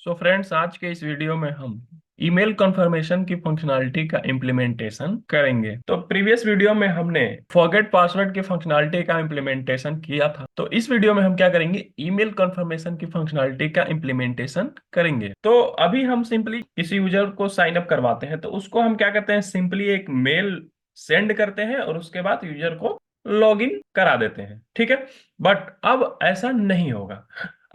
So friends, आज के इस वीडियो में हम ईमेल कन्फर्मेशन की फंक्शनैलिटी का इम्प्लीमेंटेशन करेंगे। तो प्रीवियस वीडियो में हमने फॉरगेट पासवर्ड की फंक्शनैलिटी का इम्प्लीमेंटेशन किया था। तो इस वीडियो में हम क्या करेंगे, ईमेल कन्फर्मेशन की फंक्शनैलिटी का इम्प्लीमेंटेशन करेंगे। तो अभी हम सिंपली किसी यूजर को साइन अप करवाते हैं, तो उसको हम क्या करते हैं, सिंपली एक मेल सेंड करते हैं और उसके बाद यूजर को लॉग इन करा देते हैं। ठीक है, बट अब ऐसा नहीं होगा।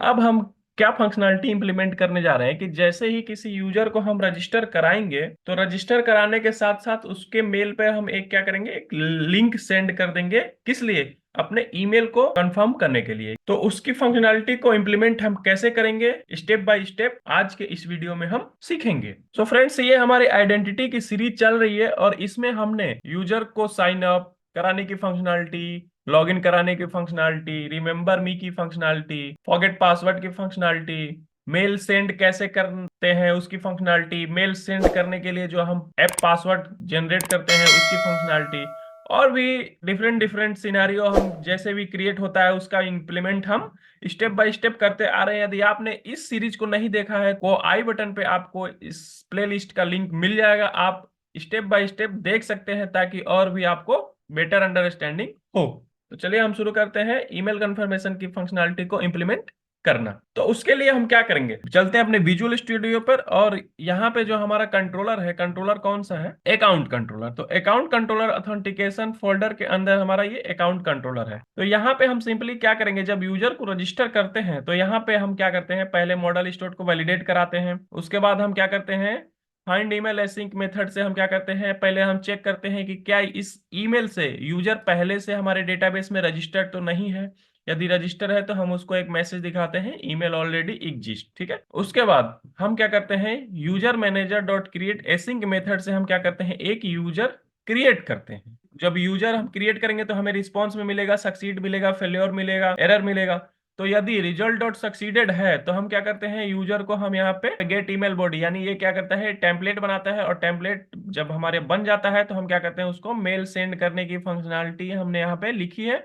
अब हम क्या फंक्शनैलिटी इंप्लीमेंट करने जा रहे हैं कि जैसे ही किसी यूजर को हम रजिस्टर कराएंगे, तो रजिस्टर कराने के साथ साथ उसके मेल पे हम एक क्या करेंगे, एक लिंक सेंड कर देंगे। किस लिए? अपने ईमेल को कंफर्म करने के लिए। तो उसकी फंक्शनैलिटी को इंप्लीमेंट हम कैसे करेंगे, स्टेप बाय स्टेप आज के इस वीडियो में हम सीखेंगे। सो फ्रेंड्स, ये हमारी आइडेंटिटी की सीरीज चल रही है और इसमें हमने यूजर को साइन अप कराने की फंक्शनैलिटी, लॉगिन कराने की फंक्शनैलिटी, रिमेंबर मी की फंक्शनैलिटी, फॉरगेट पासवर्ड की फंक्शनैलिटी, मेल सेंड कैसे करते हैं उसकी फंक्शनैलिटी, मेल सेंड करने के लिए जो हम ऐप पासवर्ड जनरेट करते हैं उसकी फंक्शनैलिटी, और भी डिफरेंट डिफरेंट सिनेरियो हम जैसे भी क्रिएट होता है उसका इंप्लीमेंट हम स्टेप बाय स्टेप करते आ रहे हैं। यदि आपने इस सीरीज को नहीं देखा है तो आई बटन पे आपको इस प्लेलिस्ट का लिंक मिल जाएगा, आप स्टेप बाय स्टेप देख सकते हैं ताकि और भी आपको बेटर अंडरस्टैंडिंग हो। तो चलिए हम शुरू करते हैं ईमेल कंफर्मेशन की फंक्शनैलिटी को इंप्लीमेंट करना। तो उसके लिए हम क्या करेंगे, चलते हैं अपने विजुअल स्टूडियो पर और यहाँ पे जो हमारा कंट्रोलर है, कंट्रोलर कौन सा है, अकाउंट कंट्रोलर। तो अकाउंट कंट्रोलर ऑथेंटिकेशन फोल्डर के अंदर हमारा ये अकाउंट कंट्रोलर है। तो यहाँ पे हम सिंपली क्या करेंगे, जब यूजर को रजिस्टर करते हैं तो यहाँ पे हम क्या करते हैं, पहले मॉडल स्टोर को वैलिडेट कराते हैं। उसके बाद हम क्या करते हैं, फाइंड ईमेल एसिंक मेथड से हम क्या करते हैं, पहले हम चेक करते हैं कि क्या इस ईमेल से यूजर पहले से हमारे डेटाबेस में रजिस्टर्ड तो नहीं है। यदि रजिस्टर है तो हम उसको एक मैसेज दिखाते हैं, ईमेल ऑलरेडी एग्जिस्ट। ठीक है, उसके बाद हम क्या करते हैं, user manager dot create async method से हम क्या करते हैं, एक यूजर क्रिएट करते हैं। जब यूजर हम क्रिएट करेंगे तो हमें रिस्पॉन्स में मिलेगा, सक्सीड मिलेगा, फेल्योर मिलेगा, एरर मिलेगा। तो यदि रिजल्ट डॉट सक्सीडेड है तो हम क्या करते हैं, यूजर को हम यहाँ पे गेट ईमेल बॉडी, यानी ये क्या करता है, टेम्पलेट बनाता है। और टेम्पलेट जब हमारे बन जाता है तो हम क्या करते हैं, उसको मेल सेंड करने की फंक्शनैलिटी हमने यहाँ पे लिखी है,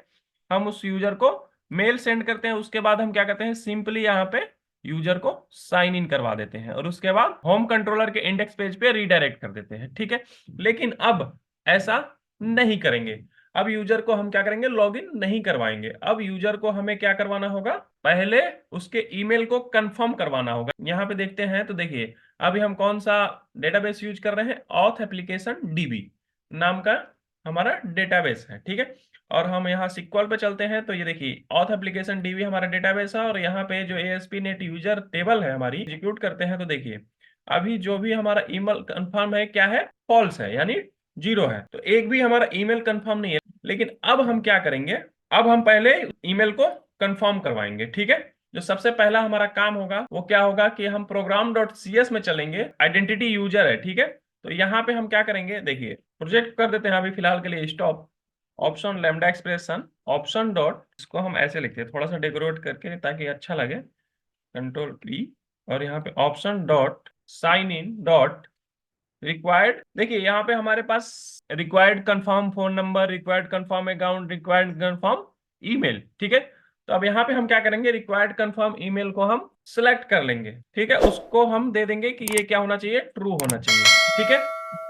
हम उस यूजर को मेल सेंड करते हैं। उसके बाद हम क्या करते हैं, सिंपली यहाँ पे यूजर को साइन इन करवा देते हैं और उसके बाद होम कंट्रोलर के इंडेक्स पेज पे रीडायरेक्ट कर देते हैं। ठीक है, लेकिन अब ऐसा नहीं करेंगे। अब यूजर को हम क्या करेंगे, लॉगिन नहीं करवाएंगे। अब यूजर को हमें क्या करवाना होगा, पहले उसके ईमेल को कंफर्म करवाना होगा। यहाँ पे देखते हैं तो देखिए, अभी हम कौन सा डेटाबेस यूज कर रहे हैं, ऑथ एप्लीकेशन डीबी नाम का हमारा डेटाबेस है। ठीक है, और हम यहाँ सिक्वल पे चलते हैं तो ये देखिए ऑथ एप्लीकेशन डीबी हमारा डेटाबेस है और यहाँ पे जो एएसपी नेट यूजर टेबल है हमारी, एग्जीक्यूट करते हैं तो देखिए अभी जो भी हमारा ईमेल कंफर्म है क्या है, फॉल्स है, यानी जीरो है। तो एक भी हमारा ईमेल कंफर्म नहीं है। लेकिन अब हम क्या करेंगे, अब हम पहले ईमेल को कंफर्म करवाएंगे। ठीक है, जो सबसे पहला हमारा काम होगा वो क्या होगा कि हम प्रोग्राम डॉट सी एस में चलेंगे, आइडेंटिटी यूजर है। ठीक है, तो यहाँ पे हम क्या करेंगे, देखिए प्रोजेक्ट कर देते हैं अभी फिलहाल के लिए stop, option lambda expression option dot, इसको हम ऐसे लिखते हैं थोड़ा सा डेकोरेट करके ताकि अच्छा लगे, कंट्रोल पी, और यहाँ पे option dot sign in dot required. देखिए यहाँ पे हमारे पास required confirm phone number, required confirm account, required confirm email. ठीक है, तो अब यहाँ पे हम क्या करेंगे, रिक्वायर्ड कंफर्म ईमेल को हम सिलेक्ट कर लेंगे। ठीक है, उसको हम दे देंगे कि ये क्या होना चाहिए, ट्रू होना चाहिए। ठीक है,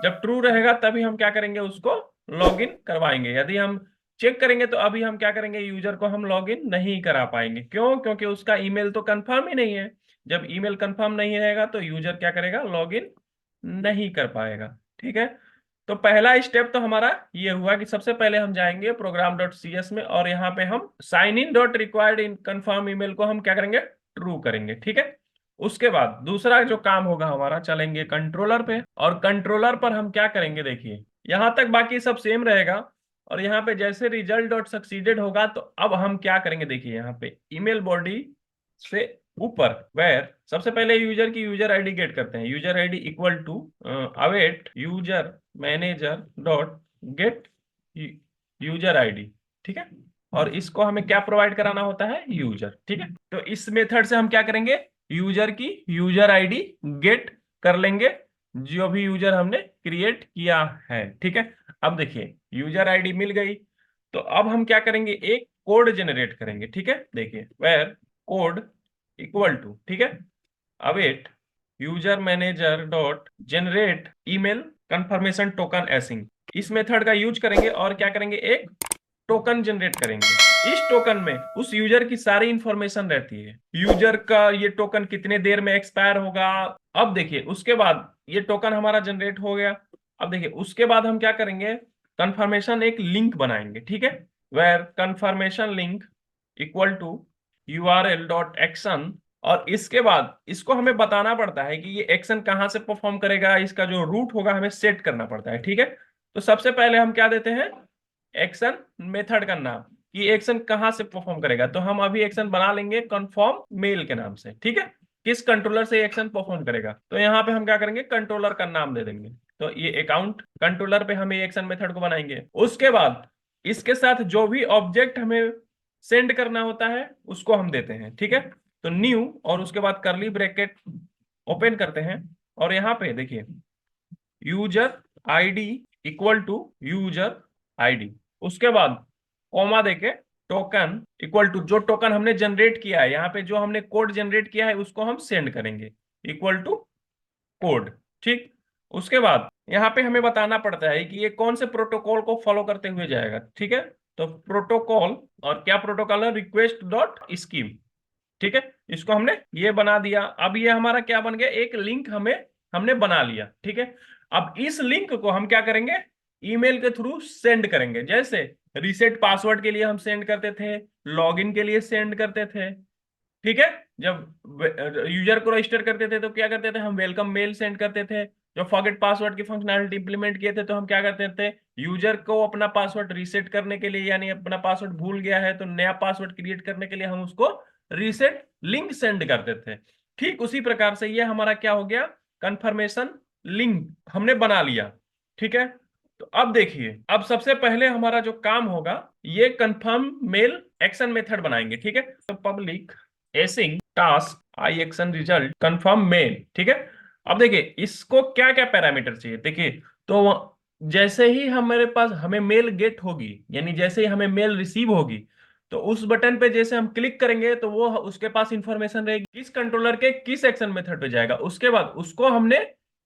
जब ट्रू रहेगा तभी हम क्या करेंगे, उसको लॉगिन करवाएंगे। यदि हम चेक करेंगे तो अभी हम क्या करेंगे, यूजर को हम लॉगिन नहीं करा पाएंगे। क्यों? क्योंकि उसका ईमेल तो कंफर्म ही नहीं है। जब ईमेल कंफर्म नहीं रहेगा तो यूजर क्या करेगा, लॉगिन नहीं कर पाएगा। ठीक है, तो पहला स्टेप तो हमारा ये हुआ कि सबसे पहले हम जाएंगे प्रोग्राम डॉट सी एस में और यहाँ पे हम sign in dot required in confirm email को हम क्या करेंगे, ट्रू करेंगे। ठीक है, उसके बाद दूसरा जो काम होगा हमारा, चलेंगे कंट्रोलर पे और कंट्रोलर पर हम क्या करेंगे, देखिए यहां तक बाकी सब सेम रहेगा। और यहाँ पे जैसे रिजल्ट डॉट सक्सीडेड होगा तो अब हम क्या करेंगे, देखिए यहाँ पे ईमेल बॉडी से ऊपर वेर सबसे पहले यूजर की यूजर आईडी गेट करते हैं, user ID equal to await user manager dot get user ID. ठीक है, और इसको हमें क्या प्रोवाइड कराना होता है, यूजर। ठीक है, तो इस मेथड से हम क्या करेंगे, यूजर की यूजर आईडी गेट कर लेंगे जो भी यूजर हमने क्रिएट किया है। ठीक है, अब देखिए यूजर आईडी मिल गई, तो अब हम क्या करेंगे, एक कोड जनरेट करेंगे। ठीक है, देखिए वेर कोड इक्वल टू, ठीक है, await user manager dot generate email confirmation token async. इस मेथड का यूज करेंगे और क्या करेंगे, एक टोकन जनरेट करेंगे। इस टोकन में उस यूजर की सारी इंफॉर्मेशन रहती है, यूजर का ये टोकन कितने देर में एक्सपायर होगा। अब देखिए उसके बाद ये टोकन हमारा जनरेट हो गया। अब देखिए उसके बाद हम क्या करेंगे, कंफर्मेशन एक लिंक बनाएंगे, ठीक है। Var confirmation link equal to URL dot action. और इसके बाद इसको हमें बताना पड़ता है कि ये एक्शन कहाँ से परफॉर्म करेगा, इसका जो रूट होगा हमें सेट करना पड़ता है, ठीक है। तो सबसे पहले हम क्या देते हैं, एक्शन मेथड का नाम, कि एक्शन कहाँ से परफॉर्म करेगा। तो हम अभी एक्शन बना लेंगे कन्फर्म मेल के नाम से, ठीक है। किस कंट्रोलर से एक्शन परफॉर्म करेगा, तो यहाँ पे हम क्या करेंगे, कंट्रोलर का नाम दे देंगे। तो ये अकाउंट कंट्रोलर पे हम ये एक्शन मेथड को बनाएंगे। उसके बाद इसके साथ जो भी ऑब्जेक्ट हमें सेंड करना होता है उसको हम देते हैं, ठीक है। तो न्यू और उसके बाद करली ब्रैकेट ओपन करते हैं और यहाँ पे देखिए user ID equal to user ID, उसके बाद कॉमा देके टोकन इक्वल टू जो टोकन हमने जनरेट किया है, यहाँ पे जो हमने कोड जनरेट किया है उसको हम सेंड करेंगे इक्वल टू कोड, ठीक। उसके बाद यहाँ पे हमें बताना पड़ता है कि ये कौन से प्रोटोकॉल को फॉलो करते हुए जाएगा, ठीक है। तो प्रोटोकॉल और क्या प्रोटोकॉल है, रिक्वेस्ट डॉट स्कीम, ठीक है। इसको हमने ये बना दिया। अब ये हमारा क्या बन गया, एक लिंक हमने बना लिया, ठीक है। अब इस लिंक को हम क्या करेंगे, ईमेल के थ्रू सेंड करेंगे। जैसे रीसेट पासवर्ड के लिए हम सेंड करते थे, लॉगिन के लिए सेंड करते थे, ठीक है। जब यूजर को रजिस्टर करते थे तो क्या करते थे, हम वेलकम मेल सेंड करते थे। जब फॉरगेट पासवर्ड की फंक्शनैलिटी इंप्लीमेंट किए थे तो हम क्या करते थे, यूजर को अपना पासवर्ड रीसेट करने के लिए, यानी अपना पासवर्ड भूल गया है तो नया पासवर्ड क्रिएट करने के लिए हम उसको रीसेट लिंक सेंड करते थे। ठीक उसी प्रकार से ये हमारा क्या हो गया, कंफर्मेशन लिंक हमने बना लिया, ठीक है। तो अब देखिए, अब सबसे पहले हमारा जो काम होगा, ये कंफर्म मेल एक्शन मेथड बनाएंगे, ठीक है। तो public async task I action result confirm mail, ठीक है। अब देखिए इसको क्या क्या पैरामीटर चाहिए, देखिए। तो जैसे ही हमारे पास हमें मेल गेट होगी, यानी जैसे ही हमें मेल रिसीव होगी, तो उस बटन पे जैसे हम क्लिक करेंगे तो वो उसके पास इंफॉर्मेशन रहेगी किस कंट्रोलर के किस एक्शन मेथड पे जाएगा। उसके बाद उसको हमने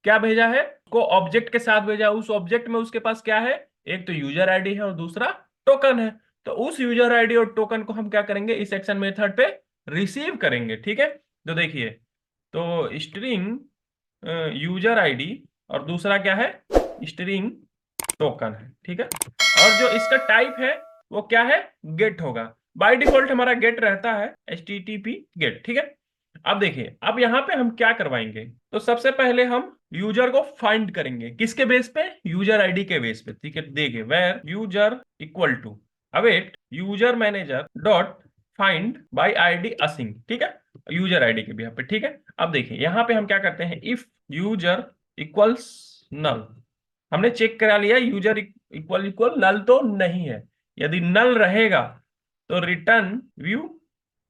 क्या भेजा है, उसको ऑब्जेक्ट के साथ भेजा। उस ऑब्जेक्ट में उसके पास क्या है, एक तो यूजर आईडी है और दूसरा टोकन है। तो उस यूजर आईडी और टोकन को हम क्या करेंगे, इस एक्शन मेथड पे रिसीव करेंगे, ठीक है। तो देखिए, तो स्ट्रिंग यूजर आईडी और दूसरा क्या है, स्ट्रिंग टोकन है, ठीक है। और जो इसका टाइप है वो क्या है, गेट होगा। बाय डिफॉल्ट हमारा गेट रहता है HTTP गेट, ठीक है। अब देखिए, अब यहाँ पे हम क्या करवाएंगे, तो सबसे पहले हम यूजर को फाइंड करेंगे, किसके बेस पे, यूजर आईडी के बेस पे, ठीक है। देखिए var user equal to await user manager dot find by ID async, ठीक है, यूजर आईडी के बिहाफ पे, ठीक है। अब देखिए यहाँ पे हम क्या करते हैं, इफ यूजर इक्वल्स नल, हमने चेक करा लिया यूजर इक्वल इक्वल नल तो नहीं है। यदि नल रहेगा तो रिटर्न व्यू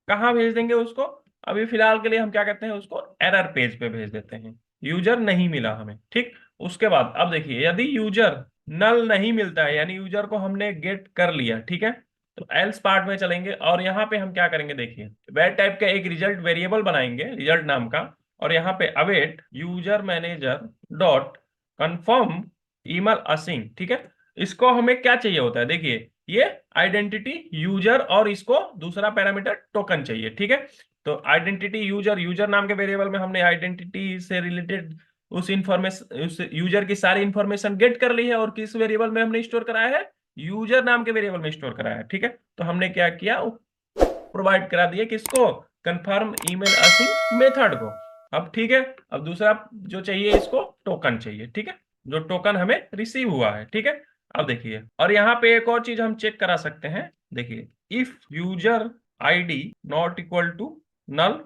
कहाँ भेज देंगे उसको, अभी फिलहाल के लिए हम क्या करते हैं, उसको एरर पेज पे भेज देते हैं, यूजर नहीं मिला हमें, ठीक। उसके बाद अब देखिए, यदि यूजर नल नहीं मिलता है, यानी यूजर को हमने गेट कर लिया, ठीक है, तो एल्स पार्ट में चलेंगे और यहाँ पे हम क्या करेंगे, देखिए वेर टाइप का एक रिजल्ट वेरिएबल बनाएंगे, रिजल्ट नाम का। और यहाँ पे await user manager dot confirm email using, ठीक है। इसको हमें क्या चाहिए होता है, देखिए ये आइडेंटिटी यूजर और इसको दूसरा पैरामीटर टोकन चाहिए, ठीक है। तो आइडेंटिटी यूजर, यूजर नाम के वेरिएबल में हमने आइडेंटिटी से रिलेटेड उस इंफॉर्मेशन, उस यूजर की सारी इंफॉर्मेशन गेट कर ली है और किस वेरिएबल में हमने स्टोर कराया है, यूजर नाम के वेरिएबल में स्टोर कराया है, ठीक है। तो हमने क्या किया, प्रोवाइड करा दिया किसको, कंफर्म ईमेल असिंग मेथड को। अब ठीक है, अब दूसरा जो चाहिए इसको टोकन चाहिए, ठीक है, जो टोकन हमें रिसीव हुआ है, ठीक है। अब देखिए, और यहाँ पे एक और चीज हम चेक करा सकते हैं, देखिए if user ID not equal to null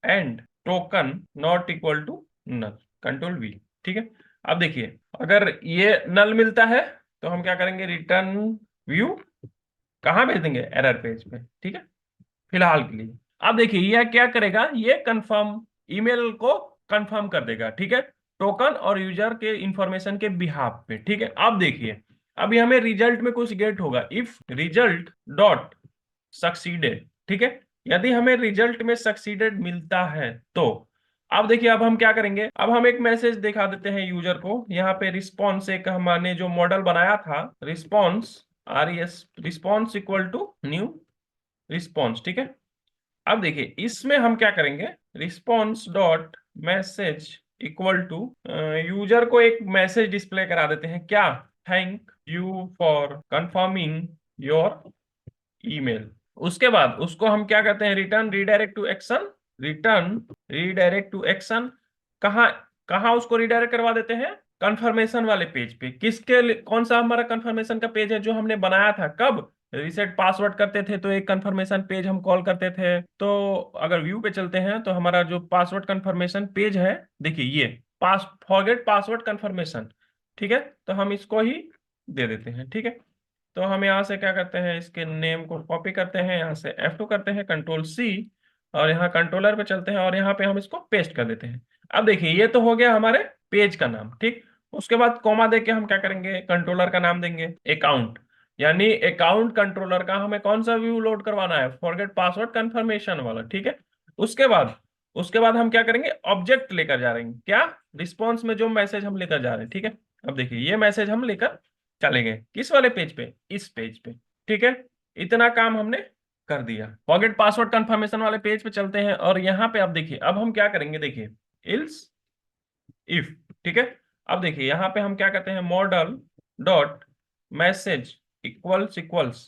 and token not equal to null, control V, ठीक है। अब देखिए अगर ये नल मिलता है तो हम क्या करेंगे, रिटर्न व्यू कहाँ भेज देंगे, एरर पेज पे, ठीक है, फिलहाल के लिए। अब देखिए यह क्या करेगा, ये कंफर्म ईमेल को कंफर्म कर देगा, ठीक है, टोकन और यूजर के इंफॉर्मेशन के बिहाफ पे, ठीक है। अब देखिए, अभी हमें रिजल्ट में कुछ गेट होगा, इफ रिजल्ट डॉट सक्सीडेड, ठीक है। यदि हमें रिजल्ट में सक्सीडेड मिलता है तो अब देखिए, अब हम क्या करेंगे, अब हम एक मैसेज दिखा देते हैं यूजर को। यहाँ पे रिस्पॉन्स एक हमने जो मॉडल बनाया था, response RES, response equal to new response, ठीक है। अब देखिए इसमें हम क्या करेंगे, response dot message equal to user को एक मैसेज डिस्प्ले करा देते हैं, क्या, thank you for confirming your email. उसके बाद उसको हम क्या करते हैं, return redirect to action, return redirect to action. कहाँ कहाँ उसको रिडायरेक्ट करवा देते हैं, कंफर्मेशन वाले पेज पे। कौन सा हमारा कंफर्मेशन का पेज है जो हमने बनाया था, कब रीसेट पासवर्ड करते थे तो एक कंफर्मेशन पेज हम कॉल करते थे। तो अगर व्यू पे चलते हैं तो हमारा जो पासवर्ड कंफर्मेशन पेज है, देखिए ये पास फॉरगेट पासवर्ड कंफर्मेशन, ठीक है। तो हम इसको ही दे देते हैं, ठीक है। तो हम यहाँ से क्या करते हैं, इसके नेम को कॉपी करते हैं, यहाँ से F2 करते हैं, कंट्रोल C, और यहाँ कंट्रोलर पे चलते हैं और यहाँ पे हम इसको पेस्ट कर देते हैं। अब देखिए ये तो हो गया हमारे पेज का नाम, ठीक। उसके बाद कॉमा देके हम क्या करेंगे, कंट्रोलर का नाम देंगे अकाउंट, यानी अकाउंट कंट्रोलर का हमें कौन सा व्यू लोड करवाना है, फॉरगेट पासवर्ड कंफर्मेशन वाला, ठीक है। उसके बाद उसके बाद हम क्या करेंगे, ऑब्जेक्ट लेकर जा रहे हैं, क्या, रिस्पॉन्स में जो मैसेज हम लेकर जा रहे हैं, ठीक है। अब देखिए ये मैसेज हम लेकर चले गए किस वाले पेज पे, इस पेज पे, ठीक है। इतना काम हमने कर दिया। फॉरगेट पासवर्ड कंफर्मेशन वाले पेज पे चलते हैं और यहाँ पे अब देखिए, अब हम क्या करेंगे, देखिए इल्स इफ, ठीक है। अब देखिए यहाँ पे हम क्या करते हैं, model dot message equals equals,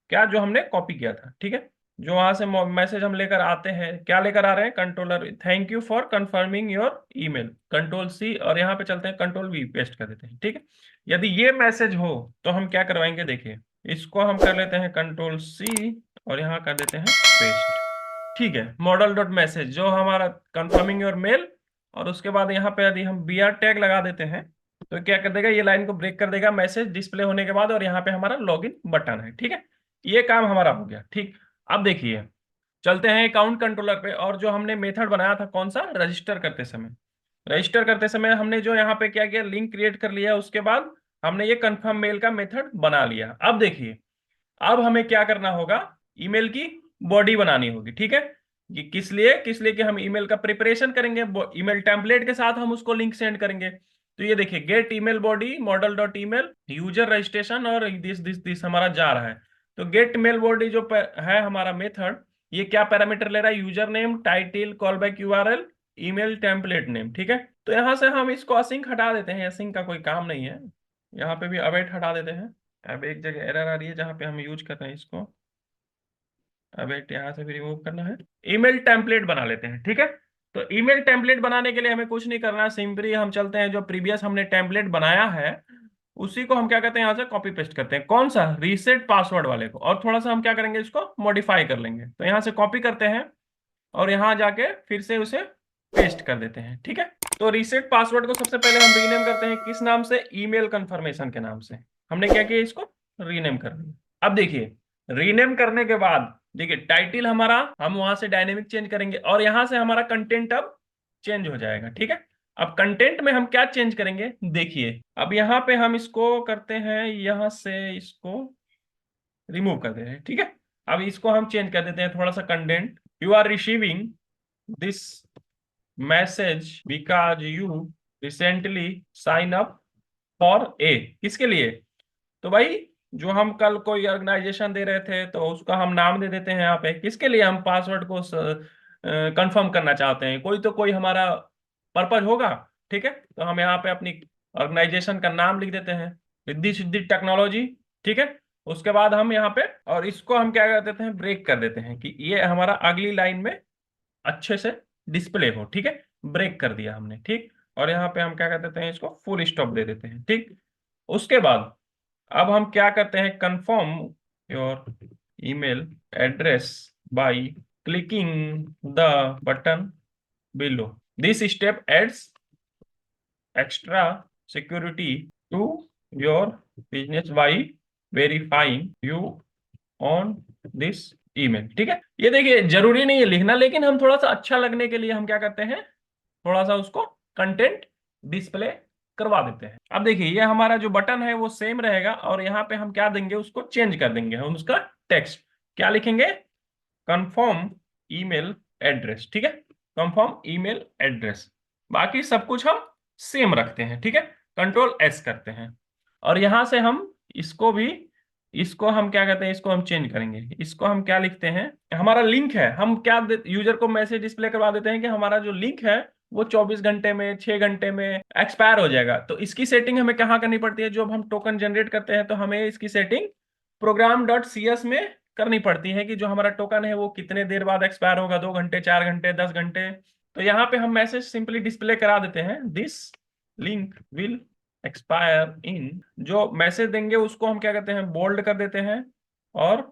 क्या, जो हमने कॉपी किया था, ठीक है। जो वहां से मैसेज हम लेकर आते हैं, क्या लेकर आ रहे हैं, controller, thank you for confirming your email, control C, और यहाँ पे चलते हैं कंट्रोल V, पेस्ट कर देते हैं, ठीक है। यदि ये मैसेज हो तो हम क्या करवाएंगे, देखिए इसको हम कर लेते हैं कंट्रोल C और यहाँ कर देते हैं पेस्ट, ठीक है। मॉडल डॉट मैसेज जो हमारा कंफर्मिंग योर मेल, और उसके बाद यहाँ पे यदि हम BR टैग लगा देते हैं तो क्या कर देगा, ये लाइन को ब्रेक कर देगा मैसेज डिस्प्ले होने के बाद, और यहाँ पे हमारा लॉगिन बटन है, ठीक है। ये काम हमारा हो गया, ठीक। अब देखिए चलते हैं अकाउंट कंट्रोलर पे, और जो हमने मेथड बनाया था कौन सा, रजिस्टर करते समय, रजिस्टर करते समय हमने जो यहाँ पे क्या किया, लिंक क्रिएट कर लिया, उसके बाद हमने ये कंफर्म मेल का मेथड बना लिया। अब देखिए अब हमें क्या करना होगा, ईमेल की बॉडी बनानी होगी, ठीक है। ये किस लिए कि हम ईमेल का प्रिपरेशन करेंगे, ईमेल टेम्पलेट के साथ हम उसको लिंक सेंड करेंगे। तो ये देखिए, gate email body model dot email user registration, और दिस हमारा जा रहा है। तो गेट मेल बॉडी जो है हमारा मेथड, ये क्या पैरामीटर ले रहा है, user name, title, call back URL, email template name, ठीक है। तो यहाँ से हम इसको असिंक हटा देते हैं, असिंक का कोई काम नहीं है। यहाँ पे भी अवेट हटा देते हैं। अब एक जगह एरर आ रही है जहां पे हम यूज कर रहे हैं इसको, अब एक यहाँ से भी रिमूव करना है। ईमेल टेम्पलेट बना लेते हैं, ठीक है। तो ईमेल टेम्पलेट बनाने के लिए हमें कुछ नहीं करना, सिंपली हम चलते हैं जो प्रीवियस हमने टेम्पलेट बनाया है उसी को हम क्या करते हैं, यहाँ से कॉपी पेस्ट करते हैं, कौन सा, रीसेट पासवर्ड वाले को, और थोड़ा सा हम क्या करेंगे, इसको मॉडिफाई कर लेंगे। तो यहाँ से कॉपी करते हैं और यहाँ जाके फिर से उसे पेस्ट कर देते हैं, ठीक है। तो रीसेट पासवर्ड को सबसे पहले हम रीनेम करते हैं, किस नाम से, ईमेल कंफर्मेशन के नाम से। हमने क्या किया, इसको रीनेम कर दिया। अब देखिए रीनेम करने के बाद देखिए टाइटल हमारा हम वहां से डायनेमिक चेंज करेंगे, और यहां से हमारा कंटेंट अब चेंज हो जाएगा, ठीक है। अब कंटेंट में हम क्या चेंज करेंगे, देखिए अब यहाँ पे हम इसको करते हैं, यहां से इसको रिमूव कर दे रहे हैं, ठीक है। अब इसको हम चेंज कर देते हैं थोड़ा सा, content, you are receiving this message because you recently sign up for a, किसके लिए, तो भाई जो हम कल कोई ऑर्गेनाइजेशन दे रहे थे तो उसका हम नाम दे देते हैं यहाँ पे, किसके लिए, हम पासवर्ड को कंफर्म करना चाहते हैं, कोई हमारा पर्पज होगा, ठीक है। तो हम यहाँ पे अपनी ऑर्गेनाइजेशन का नाम लिख देते हैं, रिद्धि सिद्धि टेक्नोलॉजी, ठीक है। उसके बाद हम यहाँ पे, और इसको हम क्या कर देते हैं, ब्रेक कर देते हैं कि ये हमारा अगली लाइन में अच्छे से डिस्प्ले हो, ठीक है। ब्रेक कर दिया हमने, ठीक। और यहाँ पे हम क्या कर देते हैं, इसको फुल स्टॉप दे देते हैं, ठीक। उसके बाद अब हम क्या करते हैं, confirm your email address by clicking the button below, this step adds extra security to your business by verifying you on this email, ठीक है। ये देखिए जरूरी नहीं है लिखना, लेकिन हम थोड़ा सा अच्छा लगने के लिए हम क्या करते हैं, थोड़ा सा उसको कंटेंट डिस्प्ले करवा देते हैं। अब देखिए ये हमारा जो बटन है वो सेम रहेगा, और यहाँ पे हम क्या देंगे, उसको चेंज कर देंगे, हम उसका टेक्स्ट क्या लिखेंगे, कंफर्म ईमेल एड्रेस, ठीक है। कंफर्म ईमेल एड्रेस, बाकी सब कुछ हम सेम रखते हैं, ठीक है। कंट्रोल एस करते हैं और यहां से हम इसको भी, इसको हम क्या कहते हैं, इसको हम चेंज करेंगे। इसको हम क्या लिखते हैं, हमारा लिंक है, हम क्या यूजर को मैसेज डिस्प्ले करवा देते हैं कि हमारा जो लिंक है वो 24 घंटे में, 6 घंटे में एक्सपायर हो जाएगा। तो इसकी सेटिंग हमें कहाँ करनी पड़ती है, जब हम टोकन जनरेट करते हैं तो हमें इसकी setting program dot C S में करनी पड़ती है कि जो हमारा टोकन है वो कितने देर बाद एक्सपायर होगा, 2 घंटे, 4 घंटे, 10 घंटे। तो यहाँ पे हम मैसेज सिंपली डिस्प्ले करा देते हैं, दिस लिंक विल एक्सपायर इन, जो मैसेज देंगे उसको हम क्या करते हैं, बोल्ड कर देते हैं और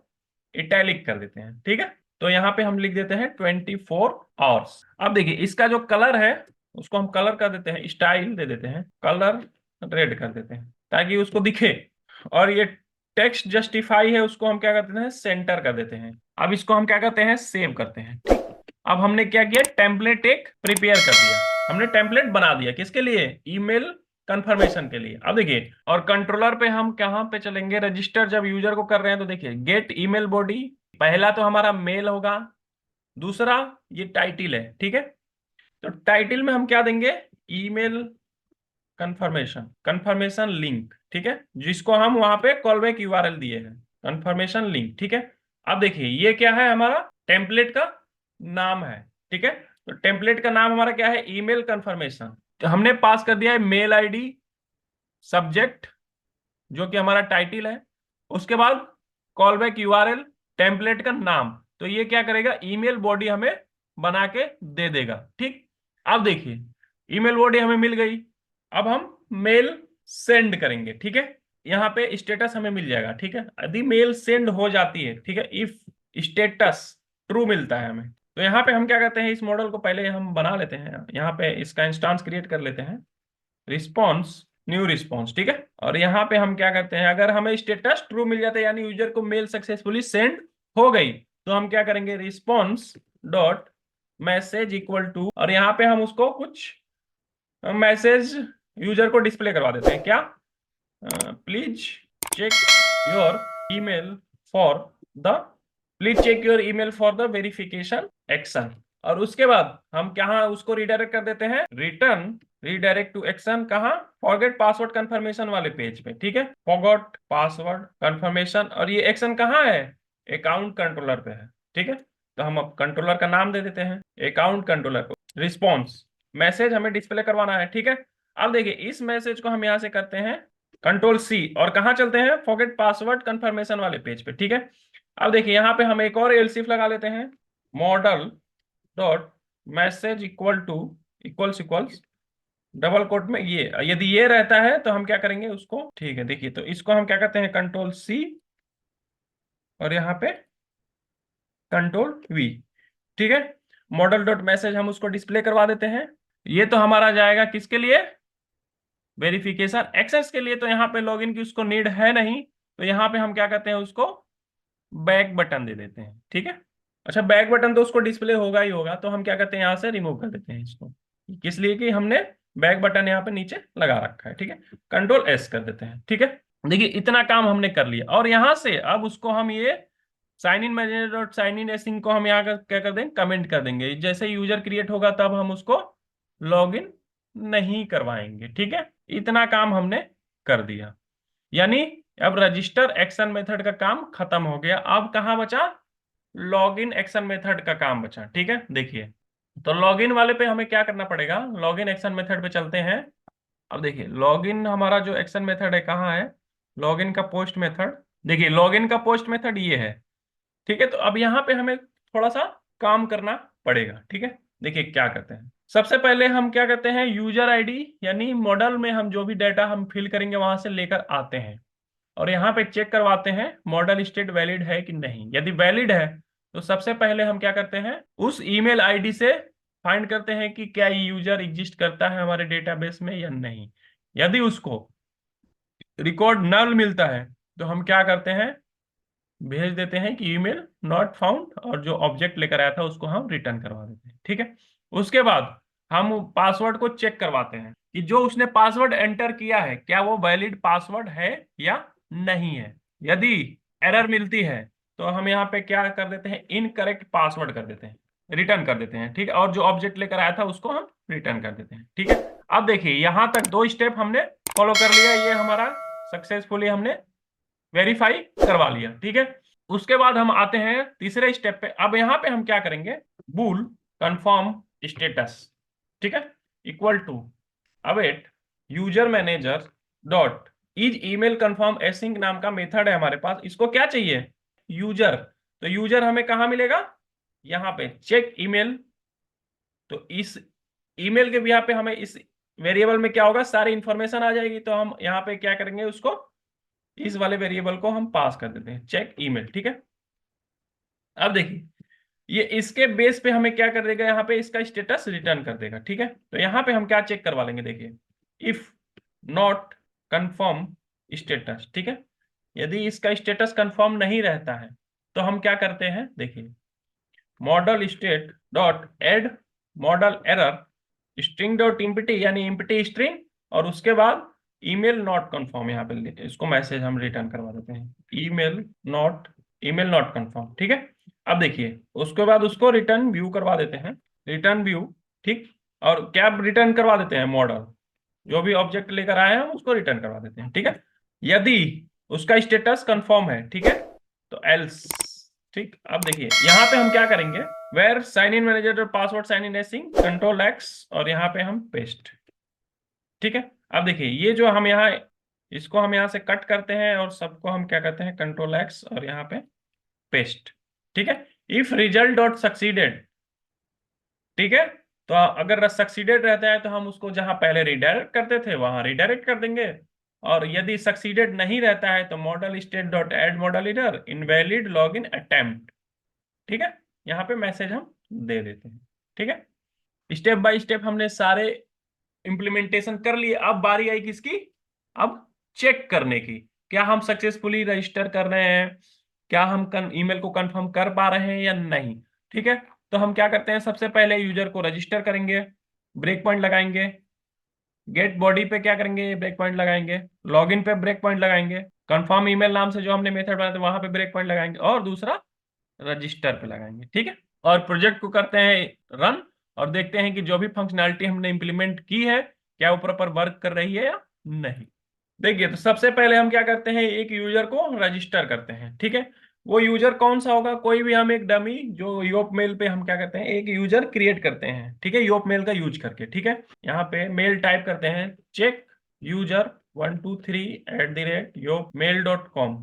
इटैलिक कर देते हैं, ठीक है। तो यहाँ पे हम लिख देते हैं 24 आवर्स। अब देखिए इसका जो कलर है उसको हम कलर कर देते हैं, स्टाइल दे देते हैं, कलर रेड कर देते हैं ताकि उसको दिखे। और ये टेक्स्ट जस्टिफाई है उसको हम क्या करते हैं, सेंटर कर देते हैं। अब इसको हम क्या करते हैं, सेव करते हैं, ठीक। अब हमने क्या किया, टेम्पलेट एक प्रिपेयर कर दिया, हमने टेम्पलेट बना दिया, किसके लिए, ईमेल कंफर्मेशन के लिए। अब देखिए, और कंट्रोलर पे हम कहां पे चलेंगे, रजिस्टर जब यूजर को कर रहे हैं तो देखिए गेट ईमेल बॉडी, पहला तो हमारा मेल होगा, दूसरा ये टाइटिल है, ठीक है। तो टाइटिल में हम क्या देंगे, ईमेल कंफर्मेशन, कंफर्मेशन लिंक, ठीक है, जिसको हम वहां पे कॉलबैक यूआरएल दिए हैं, कंफर्मेशन लिंक, ठीक है। अब देखिए ये क्या है, हमारा टेम्पलेट का नाम है, ठीक है। तो टेम्पलेट का नाम हमारा क्या है, ईमेल कंफर्मेशन। तो हमने पास कर दिया है मेल आईडी, सब्जेक्ट जो कि हमारा टाइटिल है, उसके बाद कॉलबैक यूआरएल, टेम्पलेट का नाम। तो ये क्या करेगा, ईमेल बॉडी हमें बना के दे देगा, ठीक। अब देखिए ईमेल बॉडी हमें मिल गई, अब हम मेल सेंड करेंगे, ठीक है। यहाँ पे स्टेटस हमें मिल जाएगा, ठीक है, यदि मेल सेंड हो जाती है, ठीक है, इफ स्टेटस ट्रू मिलता है हमें। तो यहाँ पे हम क्या करते हैं, इस मॉडल को पहले हम बना लेते हैं, यहाँ पे इसका इंस्टांस क्रिएट कर लेते हैं, रिस्पॉन्स, न्यू रिस्पॉन्स, ठीक है। और यहाँ पे हम क्या करते हैं, अगर हमें स्टेटस ट्रू मिल जाता है यानी यूजर को मेल सक्सेसफुली सेंड हो गई, तो हम क्या करेंगे, response dot message equal to, और यहाँ पे हम उसको कुछ मैसेज यूजर को डिस्प्ले करवा देते हैं, क्या, please check your email for the, please check your email for the verification action. और उसके बाद हम क्या उसको रिडायरेक्ट कर देते हैं, रिटर्न रीडायरेक्ट टू एक्शन, कहाँ, फॉरगेट पासवर्ड कंफर्मेशन वाले पेज पे, ठीक है, फॉरगॉट पासवर्ड कंफर्मेशन। और ये एक्शन कहाँ है, अकाउंट कंट्रोलर पे है, ठीक है। तो हम अब कंट्रोलर का नाम दे देते हैं, अकाउंट कंट्रोलर को, रिस्पॉन्स मैसेज हमें डिस्प्ले करवाना है, ठीक है। अब देखिए इस मैसेज को हम यहां से करते हैं कंट्रोल सी और कहां चलते हैं, फॉरगेट पासवर्ड कंफर्मेशन वाले पेज पे, ठीक है। अब देखिए यहाँ पे हम एक और एल्सिफ लगा लेते हैं, model dot message equal to, equals double quote में ये, यदि ये रहता है तो हम क्या करेंगे उसको, ठीक है। देखिए तो इसको हम क्या करते हैं, कंट्रोल सी और यहाँ पे कंट्रोल वी, ठीक है। मॉडल डॉट मैसेज हम उसको डिस्प्ले करवा देते हैं। ये तो हमारा जाएगा किसके लिए, वेरिफिकेशन एक्सेस के लिए। तो यहाँ पे लॉगिन की उसको नीड है नहीं, तो यहाँ पे हम क्या करते हैं, उसको बैक बटन दे देते हैं, ठीक है। अच्छा बैक बटन तो उसको डिस्प्ले होगा ही होगा, तो हम क्या करते हैं, यहाँ से रिमूव कर देते हैं इसको, किस लिए कि हमने बैक बटन यहाँ पे नीचे लगा रखा है, ठीक है। कंट्रोल एस कर देते हैं, ठीक है। देखिए इतना काम हमने कर लिया और यहाँ से अब उसको हम ये sign in manager dot sign in async को हम यहाँ क्या कर देंगे, कमेंट कर देंगे, जैसे यूजर क्रिएट होगा तब हम उसको लॉग इन नहीं करवाएंगे, ठीक है। इतना काम हमने कर दिया, यानी अब रजिस्टर एक्शन मेथड का काम खत्म हो गया। अब कहाँ बचा, लॉगिन एक्शन मेथड का काम बचा, ठीक है। देखिए तो लॉगिन वाले पे हमें क्या करना पड़ेगा, लॉगिन एक्शन मेथड पे चलते हैं। अब देखिए लॉगिन हमारा जो एक्शन मेथड है कहाँ है, लॉगिन का पोस्ट मेथड, देखिए लॉगिन का पोस्ट मेथड ये है, ठीक है। तो अब यहाँ पे हमें थोड़ा सा काम करना पड़ेगा, ठीक है। देखिए क्या करते हैं, सबसे पहले हम क्या करते हैं, यूजर आईडी यानी मॉडल में हम जो भी डाटा हम फिल करेंगे वहां से लेकर आते हैं और यहाँ पे चेक करवाते हैं मॉडल स्टेट वैलिड है कि नहीं। यदि वैलिड है तो सबसे पहले हम क्या करते हैं, उस ईमेल आईडी से फाइंड करते हैं कि क्या ये यूजर एग्जिस्ट करता है हमारे डेटाबेस में या नहीं। यदि उसको रिकॉर्ड नल मिलता है तो हम क्या करते हैं, भेज देते हैं कि ईमेल नॉट फाउंड, और जो ऑब्जेक्ट लेकर आया था उसको हम रिटर्न करवा देते हैं, ठीक है। उसके बाद हम पासवर्ड को चेक करवाते हैं कि जो उसने पासवर्ड एंटर किया है क्या वो वैलिड पासवर्ड है या नहीं है। यदि एरर मिलती है तो हम यहाँ पे क्या कर देते हैं, इनकरेक्ट पासवर्ड कर देते हैं, रिटर्न कर देते हैं, ठीक है, और जो ऑब्जेक्ट लेकर आया था उसको हम रिटर्न कर देते हैं, ठीक है। अब देखिए यहां तक 2 स्टेप हमने फॉलो कर लिया, ये हमारा सक्सेसफुली हमने वेरीफाई करवा लिया, ठीक है। उसके बाद हम आते हैं तीसरे स्टेप पे। अब यहां पे हम क्या करेंगे, बूल कंफर्म स्टेटस, ठीक है, equal to await user manager dot is email confirm async नाम का मेथड है हमारे पास। इसको क्या चाहिए, यूजर। तो यूजर हमें कहां मिलेगा, यहाँ पे चेक ईमेल। तो इस ईमेल के भी यहाँ पे हमें इस वेरिएबल में क्या होगा, सारी इंफॉर्मेशन आ जाएगी। तो हम यहाँ पे क्या करेंगे, उसको इस वाले वेरिएबल को हम पास कर देते हैं, चेक ईमेल, ठीक है। अब देखिए ये इसके बेस पे हमें क्या कर देगा, यहाँ पे इसका स्टेटस रिटर्न कर देगा, ठीक है। तो यहाँ पे हम क्या चेक करवा लेंगे, देखिए इफ नॉट कंफर्म स्टेटस, ठीक है। यदि इसका स्टेटस कंफर्म नहीं रहता है तो हम क्या करते हैं, देखिए model state dot add model error string dot empty, यानी इम्पटी स्ट्रिंग, और उसके बाद ईमेल नॉट कंफर्म, यहाँ पे इसको मैसेज हम रिटर्न करवा देते हैं, ईमेल नॉट कंफर्म, ठीक है। अब देखिए उसके बाद उसको रिटर्न व्यू करवा देते हैं, रिटर्न व्यू, ठीक। और क्या रिटर्न करवा देते हैं, मॉडल, जो भी ऑब्जेक्ट लेकर आए हैं उसको रिटर्न करवा देते हैं, ठीक है। यदि उसका स्टेटस कंफर्म है, ठीक है, तो एल्स, ठीक। अब देखिए यहाँ पे हम क्या करेंगे, where sign in manager password sign in async control X, और यहाँ पे हम पेस्ट, ठीक है। अब देखिए ये जो हम यहाँ इसको हम यहाँ से कट करते हैं और सबको हम क्या करते हैं, कंट्रोल एक्स और यहाँ पे पेस्ट, ठीक है। इफ रिजल्ट डॉट सक्सीडेड, ठीक है, तो अगर सक्सीडेड रहता है तो हम उसको जहां पहले रिडायरेक्ट करते थे वहां रिडायरेक्ट कर देंगे, और यदि सक्सीडेड नहीं रहता है तो model state dot add model error invalid log in attempt, ठीक है, यहाँ पे मैसेज हम दे देते हैं, ठीक है। स्टेप बाय स्टेप हमने सारे इंप्लीमेंटेशन कर लिए। अब बारी आई किसकी, अब चेक करने की, क्या हम सक्सेसफुली रजिस्टर कर रहे हैं, क्या हम ईमेल को कंफर्म कर पा रहे हैं या नहीं, ठीक है। तो हम क्या करते हैं, सबसे पहले यूजर को रजिस्टर करेंगे, ब्रेक पॉइंट लगाएंगे, गेट बॉडी पे क्या करेंगे, ब्रेक पॉइंट लगाएंगे, लॉगिन पे ब्रेक पॉइंट लगाएंगे, कंफर्म ईमेल नाम से जो हमने मेथड बनाया था वहां पे ब्रेक पॉइंट लगाएंगे, और दूसरा रजिस्टर पे लगाएंगे, ठीक है। और प्रोजेक्ट को करते हैं रन, और देखते हैं कि जो भी फंक्शनैलिटी हमने इंप्लीमेंट की है क्या वो प्रॉपर वर्क कर रही है या नहीं। देखिए तो सबसे पहले हम क्या करते हैं, एक यूजर को रजिस्टर करते हैं, ठीक है। वो यूजर कौन सा होगा, कोई भी हम एक डमी जो योप मेल पे हम क्या करते हैं, एक यूजर क्रिएट करते हैं, ठीक है, योप मेल का यूज करके, ठीक है। यहाँ पे मेल टाइप करते हैं चेक यूजर 123@yopeMail.com,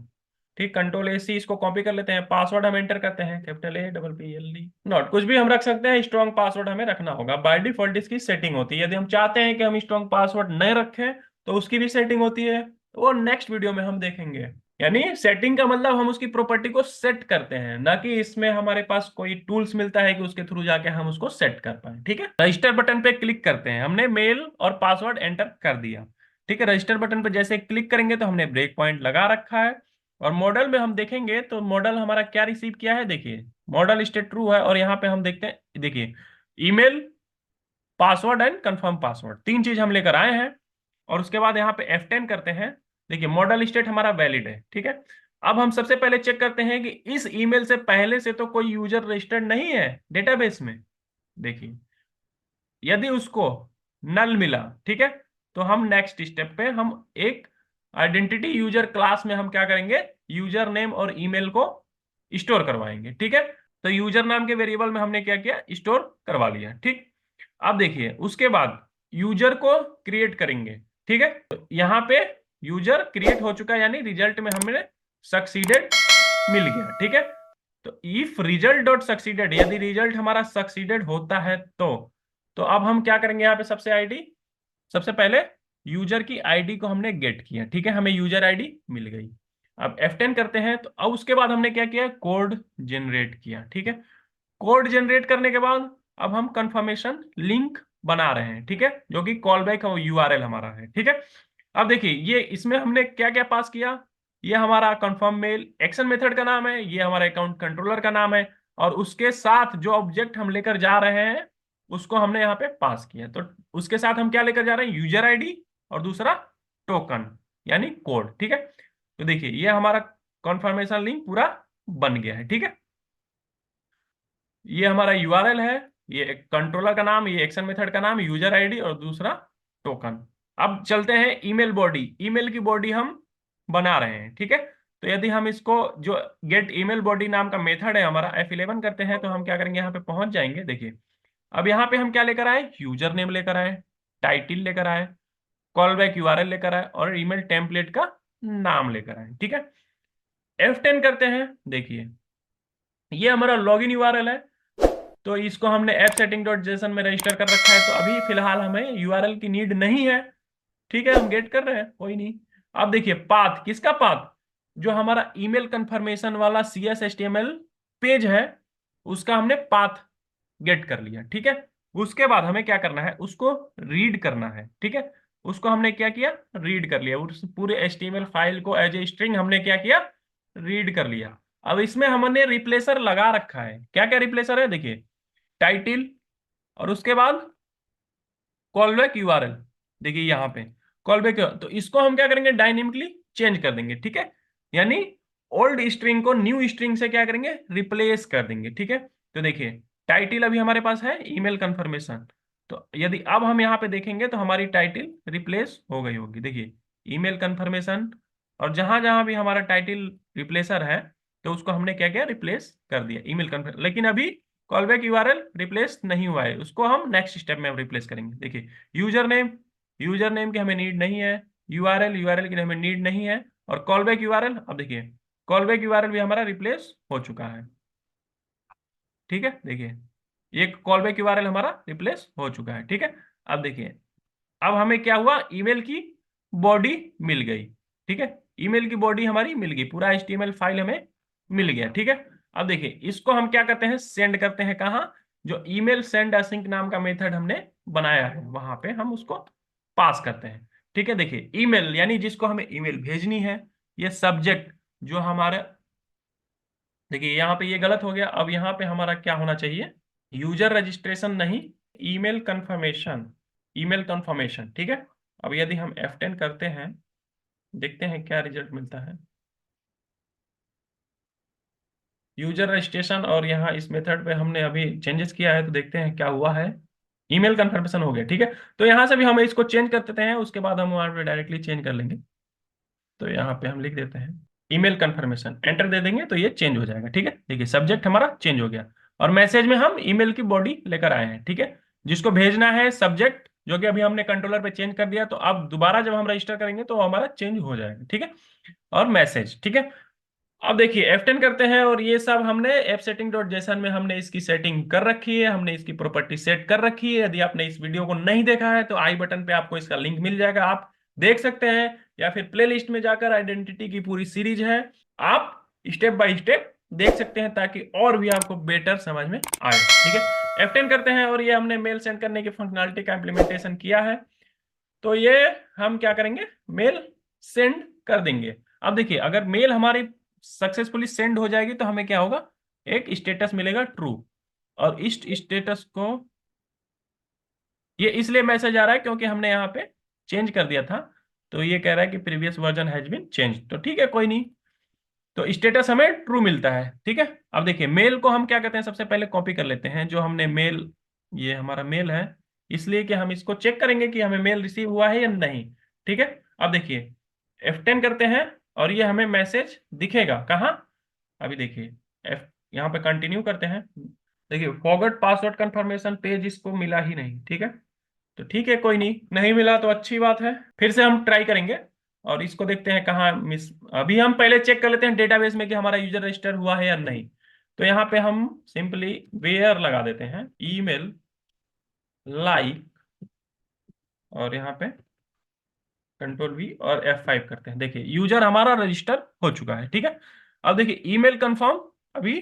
ठीक। कंट्रोल AC इसको कॉपी कर लेते हैं, पासवर्ड हम एंटर करते हैं कैपिटल APPLE नॉट, कुछ भी हम रख सकते हैं, स्ट्रॉन्ग पासवर्ड हमें रखना होगा, बाय डिफॉल्ट इसकी सेटिंग होती है। यदि हम चाहते हैं कि हम स्ट्रॉन्ग पासवर्ड नहीं रखें तो उसकी भी सेटिंग होती है, वो नेक्स्ट वीडियो में हम देखेंगे। यानी सेटिंग का मतलब हम उसकी प्रॉपर्टी को सेट करते हैं, ना कि इसमें हमारे पास कोई टूल्स मिलता है कि उसके थ्रू जाके हम उसको सेट कर पाए, ठीक है। रजिस्टर बटन पे क्लिक करते हैं, हमने मेल और पासवर्ड एंटर कर दिया, ठीक है। रजिस्टर बटन पे जैसे क्लिक करेंगे तो हमने ब्रेक पॉइंट लगा रखा है, और मॉडल में हम देखेंगे तो मॉडल हमारा क्या रिसीव किया है, देखिए मॉडल स्टेट ट्रू है, और यहाँ पे हम देखते हैं, देखिए email password and confirm password, 3 चीज हम लेकर आए हैं। और उसके बाद यहाँ पे F10 करते हैं, देखिए मॉडल स्टेट हमारा वैलिड है, ठीक है। अब हम सबसे पहले चेक करते हैं कि इस ईमेल से पहले से तो कोई यूजर रजिस्टर्ड नहीं है डेटाबेस में, देखिए यदि उसको नल मिला, ठीक है, तो हम नेक्स्ट स्टेप पे हम एक आइडेंटिटी यूजर क्लास में हम क्या करेंगे, यूजर नेम और ईमेल को स्टोर करवाएंगे, ठीक है। तो यूजर नाम के वेरिएबल में हमने क्या किया, स्टोर करवा लिया, ठीक। अब देखिए उसके बाद यूजर को क्रिएट करेंगे, ठीक है। तो यहाँ पे यूजर क्रिएट हो चुका है, यानी रिजल्ट में हमने सक्सीडेड मिल गया, ठीक है। तो इफ रिजल्ट डॉट सक्सीडेड, यदि रिजल्ट हमारा सक्सीडेड होता है तो अब हम क्या करेंगे, यहाँ पे सबसे पहले यूजर की आईडी को हमने गेट किया, ठीक है, हमें यूजर आईडी मिल गई। अब F10 करते हैं, तो अब उसके बाद हमने क्या किया, कोड जनरेट किया, ठीक है। कोड जनरेट करने के बाद अब हम कंफर्मेशन लिंक बना रहे हैं, ठीक है, जो कि कॉल बैक URL हमारा है, ठीक है। अब देखिए ये इसमें हमने क्या क्या पास किया, ये हमारा कंफर्म मेल एक्शन मेथड का नाम है, ये हमारा अकाउंट कंट्रोलर का नाम है, और उसके साथ जो ऑब्जेक्ट हम लेकर जा रहे हैं उसको हमने यहाँ पे पास किया। तो उसके साथ हम क्या लेकर जा रहे हैं, यूजर आईडी और दूसरा टोकन यानी कोड, ठीक है। तो देखिए ये हमारा कॉन्फर्मेशन लिंक पूरा बन गया है, ठीक है। ये हमारा यूआरएल है, ये कंट्रोलर का नाम, ये एक्शन मेथड का नाम, यूजर आईडी और दूसरा टोकन। अब चलते हैं ईमेल बॉडी। ईमेल की बॉडी हम बना रहे हैं, ठीक है। तो यदि हम इसको, जो गेट ईमेल बॉडी नाम का मेथड है हमारा, F11 करते हैं, तो हम क्या करेंगे, यहाँ पे पहुंच जाएंगे। देखिए अब यहाँ पे हम क्या लेकर आए, यूजर नेम लेकर आए, टाइटल लेकर आए, कॉल बैक यूआरएल लेकर आए और ईमेल टेम्पलेट का नाम लेकर आए, ठीक है। F10 करते हैं। देखिए ये हमारा लॉगिन यूआरएल है, तो इसको हमने ऐप सेटिंग डॉट जेसन में रजिस्टर कर रखा है, तो अभी फिलहाल हमें यूआरएल की नीड नहीं है, ठीक है, हम गेट कर रहे हैं, कोई नहीं। अब देखिए पाथ, किसका पाथ, जो हमारा ईमेल कंफर्मेशन वाला CSHTML पेज है, उसका हमने पाथ गेट कर लिया, ठीक है। उसके बाद हमें क्या करना है, उसको रीड करना है, ठीक है। उसको हमने क्या किया, रीड कर लिया, उस पूरे HTML फाइल को एज ए स्ट्रिंग हमने क्या किया, रीड कर लिया। अब इसमें हमने रिप्लेसर लगा रखा है, क्या क्या रिप्लेसर है, देखिए टाइटिल और उसके बाद कॉल बैक यूआरएल। देखिए यहाँ पे कॉल बैक, तो इसको हम क्या करेंगे, डायनेमिकली चेंज कर देंगे, ठीक है। यानी ओल्ड स्ट्रिंग को न्यू स्ट्रिंग से क्या करेंगे, रिप्लेस कर देंगे, ठीक है। तो देखिए टाइटिल अभी हमारे पास है ईमेल कंफर्मेशन, तो यदि अब हम यहाँ पे देखेंगे तो हमारी टाइटिल रिप्लेस हो गई होगी। देखिए ईमेल कंफर्मेशन, और जहां जहां भी हमारा टाइटिल रिप्लेसर है, तो उसको हमने क्या किया, रिप्लेस कर दिया ईमेल कंफर्मेशन। लेकिन अभी कॉल बैक यूआरएल रिप्लेस नहीं हुआ है, उसको हम नेक्स्ट स्टेप में रिप्लेस करेंगे। देखिए यूजर नेम, यूजर नेम की हमें नीड नहीं है, यूआरएल, यूआरएल की हमें नीड नहीं है, और कॉल बैक यूआरएल, अब देखिए कॉल बैक यूआरएल भी हमारा रिप्लेस हो चुका है, ठीक है। देखिए ये कॉल बैक यूआरएल हमारा रिप्लेस हो चुका है, ठीक है। अब देखिए अब हमें क्या हुआ, ईमेल की बॉडी मिल गई, ठीक है। ईमेल की बॉडी हमारी मिल गई, पूरा HTML फाइल हमें मिल गया, ठीक है। अब देखिए इसको हम क्या करते हैं, सेंड करते हैं कहाँ, जो ईमेल सेंड असिंक नाम का मेथड हमने बनाया है वहां पे हम उसको पास करते हैं, ठीक है। देखिए ईमेल यानी जिसको हमें ईमेल भेजनी है, ये सब्जेक्ट जो हमारा, देखिए यहाँ पे ये गलत हो गया, अब यहाँ पे हमारा क्या होना चाहिए, यूजर रजिस्ट्रेशन नहीं, ईमेल कंफर्मेशन, ईमेल कंफर्मेशन, ठीक है। अब यदि हम F10 करते हैं, देखते हैं क्या रिजल्ट मिलता है। यूजर रजिस्ट्रेशन, और यहाँ इस मेथड पे हमने अभी चेंजेस किया है, तो देखते हैं क्या हुआ है। ईमेल कंफर्मेशन हो गया, ठीक है। तो यहाँ से भी हम इसको चेंज कर देते हैं, उसके बाद हम वहाँ पे डायरेक्टली चेंज कर लेंगे। तो यहाँ पे हम लिख देते हैं ईमेल कंफर्मेशन, एंटर दे देंगे तो ये चेंज हो जाएगा, ठीक है। देखिए सब्जेक्ट हमारा चेंज हो गया, और मैसेज में हम ईमेल की बॉडी लेकर आए हैं, ठीक है। जिसको भेजना है सब्जेक्ट, जो कि अभी हमने कंट्रोलर पे चेंज कर दिया, तो अब दोबारा जब हम रजिस्टर करेंगे तो हमारा चेंज हो जाएगा, ठीक है। और मैसेज, ठीक है। अब देखिए F10 करते हैं, और ये सब हमने ऐप सेटिंग डॉट जेसन में हमने इसकी सेटिंग कर रखी है, हमने इसकी प्रॉपर्टी सेट कर रखी है। यदि आपने इस वीडियो को नहीं देखा है तो आई बटन पे आपको इसका लिंक मिल जाएगा, आप देख सकते हैं, या फिर प्ले लिस्ट में जाकर आइडेंटिटी की पूरी सीरीज है, आप स्टेप बाय स्टेप देख सकते हैं, ताकि और भी आपको बेटर समझ में आए, ठीक है। F10 करते हैं, और ये हमने मेल सेंड करने की फंक्शनलिटी का इम्प्लीमेंटेशन किया है, तो ये हम क्या करेंगे, मेल सेंड कर देंगे। अब देखिए अगर मेल हमारी सक्सेसफुली सेंड हो जाएगी तो हमें क्या होगा, एक स्टेटस मिलेगा ट्रू, और इस स्टेटस को, ये इसलिए मैसेज आ रहा है क्योंकि हमने यहाँ पे चेंज कर दिया था, तो ये कह रहा है कि previous version has been change, तो ठीक है कोई नहीं। तो स्टेटस हमें ट्रू मिलता है, ठीक है। अब देखिए मेल को हम क्या कहते हैं, सबसे पहले कॉपी कर लेते हैं जो हमने मेल, ये हमारा मेल है, इसलिए कि हम इसको चेक करेंगे कि हमें मेल रिसीव हुआ है या नहीं, ठीक है। अब देखिए F10 करते हैं, और ये हमें मैसेज दिखेगा कहाँ, अभी देखिए एफ, यहाँ पे कंटिन्यू करते हैं। देखिए फॉरगॉट पासवर्ड कंफर्मेशन पेज, इसको मिला ही नहीं, ठीक है। तो ठीक है कोई नहीं, नहीं मिला तो अच्छी बात है, फिर से हम ट्राई करेंगे, और इसको देखते हैं कहाँ मिस, अभी हम पहले चेक कर लेते हैं डेटाबेस में कि हमारा यूजर रजिस्टर हुआ है या नहीं। तो यहाँ पे हम सिंपली वेयर लगा देते हैं, ईमेल लाइक, और यहाँ पे कंट्रोल V और F5 करते हैं। देखिए यूजर हमारा रजिस्टर हो चुका है, ठीक है। अब देखिए ईमेल कंफर्म अभी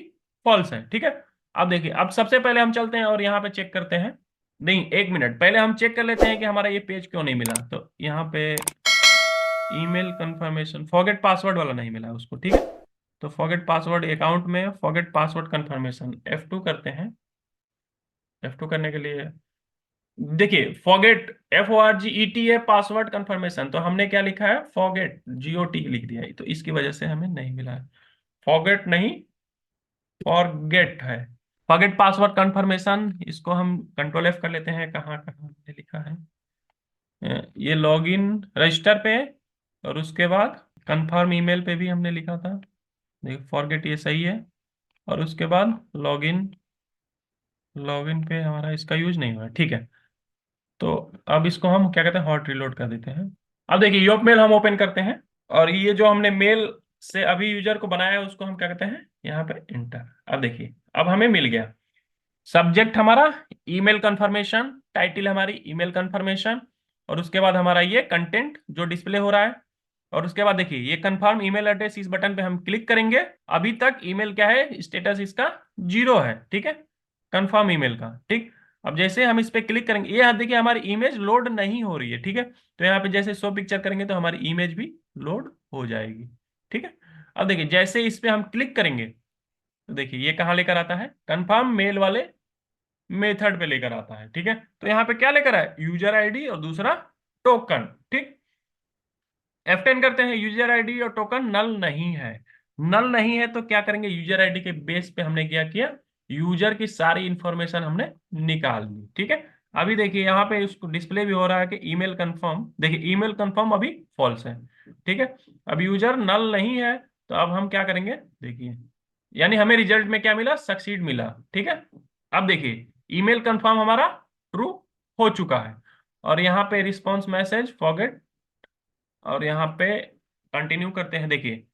फॉल्स है, ठीक है। अब देखिए अब सबसे पहले हम चलते हैं और यहाँ पे चेक करते हैं, नहीं एक मिनट, पहले हम चेक कर लेते हैं कि हमारा ये पेज क्यों नहीं मिला। तो यहाँ पे ईमेल कंफर्मेशन फॉरगेट पासवर्ड वाला नहीं मिला उसको, ठीक है। तो फॉरगेट पासवर्ड अकाउंट में फॉरगेट पासवर्ड कंफर्मेशन F2 करते हैं। F2 करने के लिए देखिए फॉरगेट FORGET है पासवर्ड कंफर्मेशन, तो हमने क्या लिखा है, फॉरगेट GOT लिख दिया है, तो इसकी वजह से हमें नहीं मिला है। फॉरगेट नहीं, फॉरगेट है, फॉरगेट पासवर्ड कंफर्मेशन, इसको हम कंट्रोल F कर लेते हैं। कहाँ कहाँ हमने लिखा है, ये लॉगिन रजिस्टर पे, और उसके बाद कंफर्म ईमेल पे भी हमने लिखा था। देखो फॉरगेट ये सही है, और उसके बाद लॉगिन, लॉगिन पे हमारा इसका यूज नहीं हुआ है, ठीक है। तो अब इसको हम क्या कहते हैं, हॉट रिलोड कर देते हैं। अब देखिए योप मेल हम ओपन करते हैं, और ये जो हमने मेल से अभी यूजर को बनाया है उसको हम क्या कहते हैं, यहाँ पे इंटर। अब देखिए अब हमें मिल गया, सब्जेक्ट हमारा ईमेल कंफर्मेशन, टाइटल हमारी ईमेल कंफर्मेशन, और उसके बाद हमारा ये कंटेंट जो डिस्प्ले हो रहा है। और उसके बाद देखिए ये कंफर्म ईमेल एड्रेस, इस बटन पे हम क्लिक करेंगे। अभी तक ईमेल क्या है, स्टेटस इसका 0 है, ठीक है, कंफर्म ईमेल का, ठीक। अब जैसे हम इस पे क्लिक करेंगे, ये यहाँ देखिए हमारी इमेज लोड नहीं हो रही है, ठीक है। तो यहाँ पे जैसे शो पिक्चर करेंगे तो हमारी इमेज भी लोड हो जाएगी, ठीक है। अब देखिए जैसे इस पे हम क्लिक करेंगे तो देखिए ये कहाँ लेकर आता है, कंफर्म मेल वाले मेथड पे लेकर आता है, ठीक है। तो यहाँ पे क्या लेकर आया, यूजर आईडी और दूसरा टोकन, ठीक। F10 करते हैं, यूजर आईडी और टोकन नल नहीं है। नल नहीं है तो क्या करेंगे, यूजर आईडी के बेस पे हमने क्या किया, यूजर की सारी इंफॉर्मेशन हमने निकाल ली, ठीक है। अभी देखिए यहाँ पे उसको डिस्प्ले भी हो रहा है कि ईमेल कंफर्म, देखिए ईमेल कंफर्म अभी फॉल्स है, ठीक है। अब यूजर नल नहीं है, तो अब हम क्या करेंगे, देखिए यानी हमें रिजल्ट में क्या मिला, सक्सीड मिला, ठीक है। अब देखिए ईमेल कंफर्म हमारा ट्रू हो चुका है, और यहाँ पे रिस्पॉन्स मैसेज फॉरगेट, और यहाँ पे कंटिन्यू करते हैं। देखिए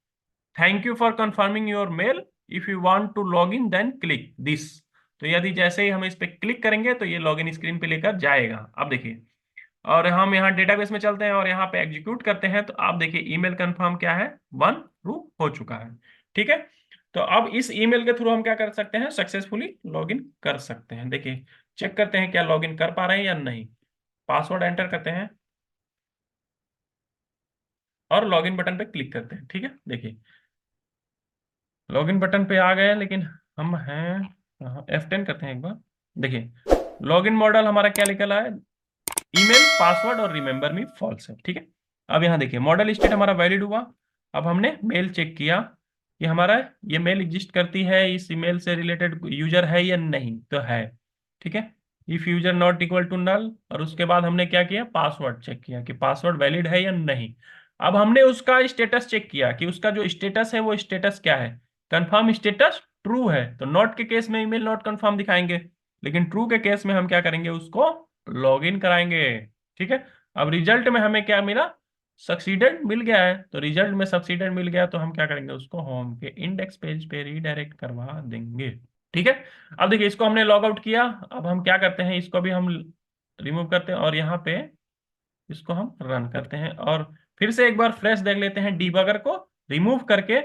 thank you for confirming your mail, if you want to log in then click this. तो यदि जैसे ही हम इस पे क्लिक करेंगे तो ये लॉगिन स्क्रीन पे लेकर जाएगा। अब देखिए, और हम यहाँ डेटाबेस में चलते हैं और यहाँ पे एग्जीक्यूट करते हैं, तो आप देखिए ईमेल कंफर्म क्या है, 1 ट्रू हो चुका है, ठीक है। तो अब इस ईमेल के थ्रू हम क्या कर सकते हैं, सक्सेसफुली लॉगिन कर सकते हैं। देखिए चेक करते हैं क्या लॉगिन कर पा रहे हैं या नहीं। पासवर्ड एंटर करते हैं और लॉगिन बटन पे क्लिक करते हैं, ठीक है। देखिए लॉगिन बटन पे आ गए, लेकिन हम हैं F10 करते हैं एक बार। देखिए लॉगिन मॉडल हमारा क्या निकला है, ईमेल पासवर्ड और रिमेंबर मी फॉल्स है, ठीक है। अब यहाँ देखिए मॉडल स्टेट हमारा वैलिड हुआ। अब हमने मेल चेक किया कि हमारा ये मेल एग्जिस्ट करती है, इस ईमेल से रिलेटेड यूजर है या नहीं, तो है, ठीक है। If user not equal to null, और उसके बाद हमने क्या किया, पासवर्ड चेक किया कि पासवर्ड वैलिड है या नहीं। अब हमने उसका स्टेटस चेक किया कि उसका जो स्टेटस है वो स्टेटस क्या है, कंफर्म स्टेटस ट्रू है, तो नॉट के केस में ईमेल नॉट कंफर्म दिखाएंगे, लेकिन ट्रू के केस में हम क्या करेंगे, उसको लॉग इन कराएंगे, ठीक है। अब रिजल्ट में हमें क्या मिला, सक्सीडेड मिल गया है। तो रिजल्ट में सक्सीडेड मिल गया तो हम क्या करेंगे, उसको होम के इंडेक्स पेज पे रीडायरेक्ट करवा देंगे, ठीक है। अब देखिए इसको हमने लॉग आउट किया। अब हम क्या करते हैं, इसको भी हम रिमूव करते हैं, और यहाँ पे इसको हम रन करते हैं, और फिर से एक बार फ्रेश देख लेते हैं डीबगर को रिमूव करके।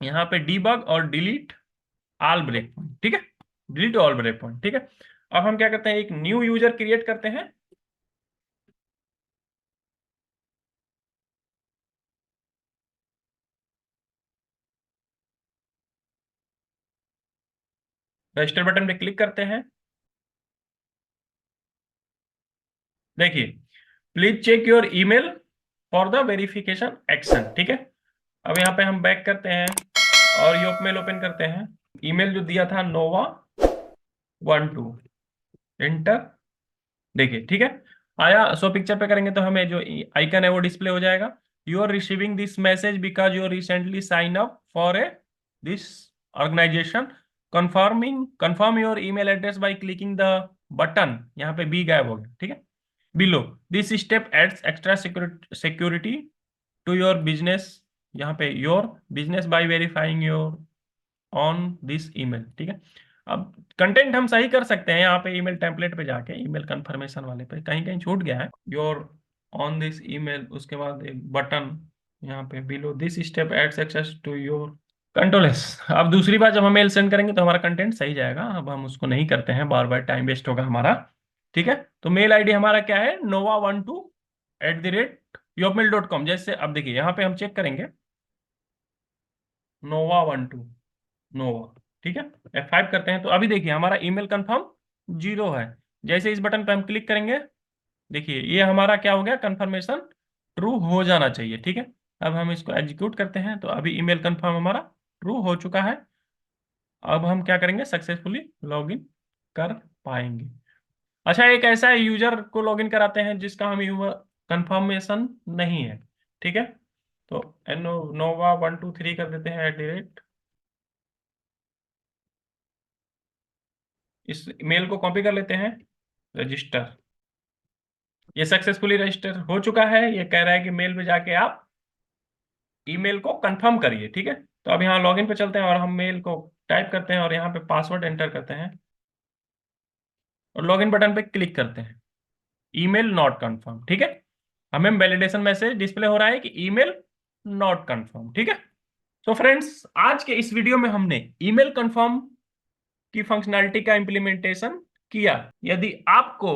यहाँ पे डीबग और डिलीट ऑल ब्रेक पॉइंट, ठीक है, डिलीट ऑल ब्रेक पॉइंट, ठीक है। अब हम क्या करते हैं, एक न्यू यूजर क्रिएट करते हैं। रजिस्टर बटन पे क्लिक करते हैं। देखिए please check your email for the verification action, ठीक है। अब यहाँ पे हम बैक करते हैं और योकमेल ओपन करते हैं। ईमेल जो दिया था Nova12, एंटर। देखिए ठीक है, आया। सो पिक्चर पे करेंगे तो हमें जो आइकन है वो डिस्प्ले हो जाएगा। You are receiving this message because you are recently sign up for a this organization, confirm your email address by clicking the button, यहाँ पे बी गायब हो गया, ठीक है, below. This step adds extra security to your business, यहाँ पे your business by verifying your on this email, ठीक है। अब कंटेंट हम सही कर सकते हैं, यहाँ पे ईमेल टेम्पलेट पे जाके ईमेल कंफर्मेशन वाले पे कहीं कहीं छूट गया है, योर ऑन दिस ईमेल, उसके बाद एक बटन यहाँ पे below, this step adds access to your control S. अब दूसरी बार जब हम मेल सेंड करेंगे तो हमारा कंटेंट सही जाएगा। अब हम उसको नहीं करते हैं, बार बार टाइम वेस्ट होगा हमारा, ठीक है। तो मेल आईडी हमारा क्या है, nova12@youpmail.com। जैसे अब देखिए यहाँ पे हम चेक करेंगे, nova12 नोवा, ठीक है, F5 करते हैं तो अभी देखिए हमारा ईमेल कंफर्म 0 है। जैसे इस बटन पे हम क्लिक करेंगे, देखिए ये हमारा क्या हो गया, कंफर्मेशन ट्रू हो जाना चाहिए, ठीक है। अब हम इसको एग्जीक्यूट करते हैं तो अभी ईमेल कंफर्म हमारा ट्रू हो चुका है। अब हम क्या करेंगे, सक्सेसफुली लॉगिन कर पाएंगे। अच्छा, एक ऐसा यूजर को लॉगिन कराते हैं जिसका हम कंफर्मेशन नहीं है। ठीक है, तो नोवा 123 कर देते हैं @ इस मेल को कॉपी कर लेते हैं, रजिस्टर। ये सक्सेसफुली रजिस्टर हो चुका है। ये कह रहा है कि मेल पे जाके आप ईमेल को कंफर्म करिए। ठीक है, तो अब यहाँ लॉगिन पे चलते हैं और हम मेल को टाइप करते हैं और यहाँ पे पासवर्ड एंटर करते हैं और लॉगिन बटन पे क्लिक करते हैं। Email not confirm. ठीक है, हमें वैलिडेशन मैसेज डिस्प्ले हो रहा है कि ईमेल नॉट कंफर्म। ठीक है, तो फ्रेंड्स, आज के इस वीडियो में हमने ईमेल कंफर्म की फंक्शनैलिटी का इम्प्लीमेंटेशन किया। यदि आपको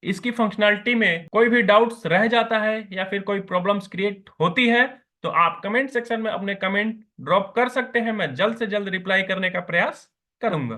इसकी फंक्शनैलिटी में कोई भी डाउट्स रह जाता है या फिर कोई प्रॉब्लम्स क्रिएट होती है, तो आप कमेंट सेक्शन में अपने कमेंट ड्रॉप कर सकते हैं। मैं जल्द से जल्द रिप्लाई करने का प्रयास करूंगा।